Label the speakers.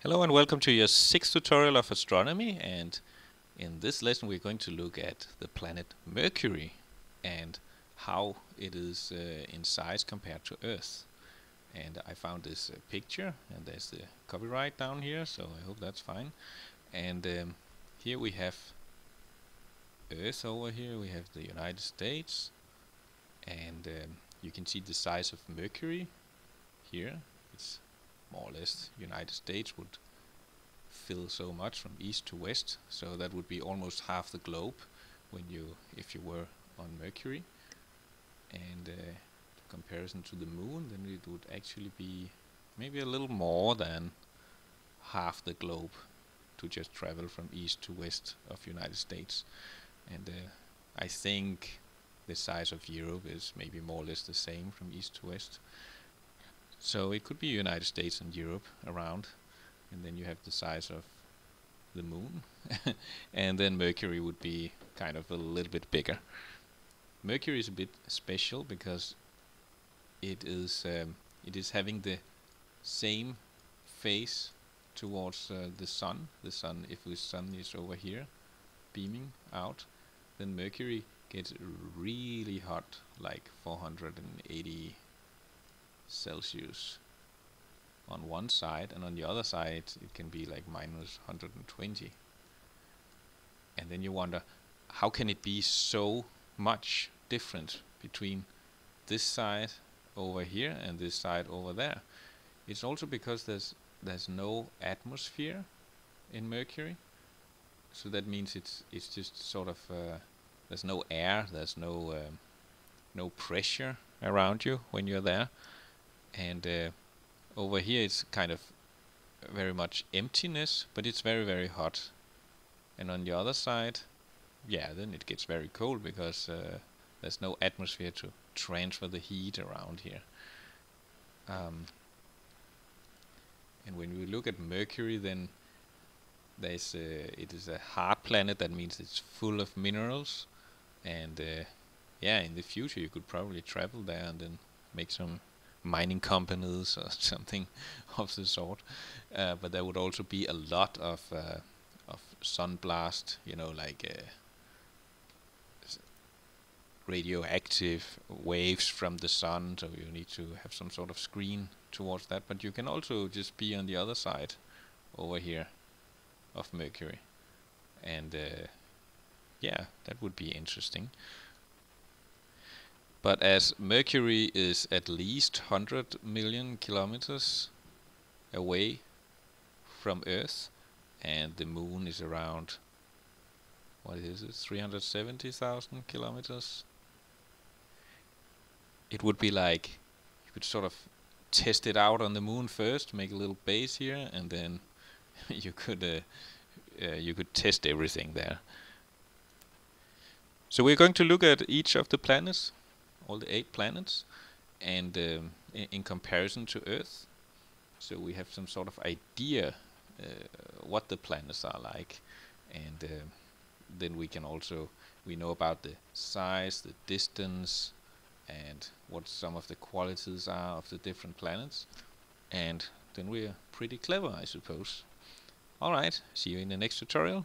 Speaker 1: Hello and welcome to your sixth tutorial of astronomy, and in this lesson we're going to look at the planet Mercury and how it is in size compared to Earth. And I found this picture, and there's the copyright down here, so I hope that's fine. And here we have Earth over here, we have the United States, and you can see the size of Mercury here. It's more or less United States would fill so much from east to west, so that would be almost half the globe if you were on Mercury. And comparison to the moon, then it would actually be maybe a little more than half the globe to just travel from east to west of United States. And I think the size of Europe is maybe more or less the same from east to west. So it could be United States and Europe around, and then you have the size of the moon, and then Mercury would be kind of a little bit bigger. Mercury is a bit special because it is having the same face towards the sun. If the sun is over here beaming out, then Mercury gets really hot, like 480 Celsius on one side, and on the other side it can be like minus 120. And then you wonder, how can it be so much different between this side over here and this side over there? It's also because there's no atmosphere in Mercury, so that means it's just sort of there's no air, there's no pressure around you when you're there, and over here it's kind of very much emptiness, but it's very, very hot. And on the other side, yeah, then it gets very cold because there's no atmosphere to transfer the heat around here. And when we look at Mercury, then it is a hard planet. That means it's full of minerals, and yeah, in the future you could probably travel there and then make some mining companies or something of the sort. But there would also be a lot of sun blast, like radioactive waves from the sun, so you need to have some sort of screen towards that. But you can also just be on the other side over here of Mercury, and yeah, that would be interesting. But as Mercury is at least 100 million kilometers away from Earth, and the moon is around, what is it, 370,000 kilometers, it would be like you could sort of test it out on the moon first, make a little base here, and then you could test everything there. So we're going to look at each of the planets, all the 8 planets, and in comparison to Earth, so we have some sort of idea what the planets are like, and then we know about the size, the distance, and what some of the qualities are of the different planets, and then we're pretty clever, I suppose. Alright, see you in the next tutorial.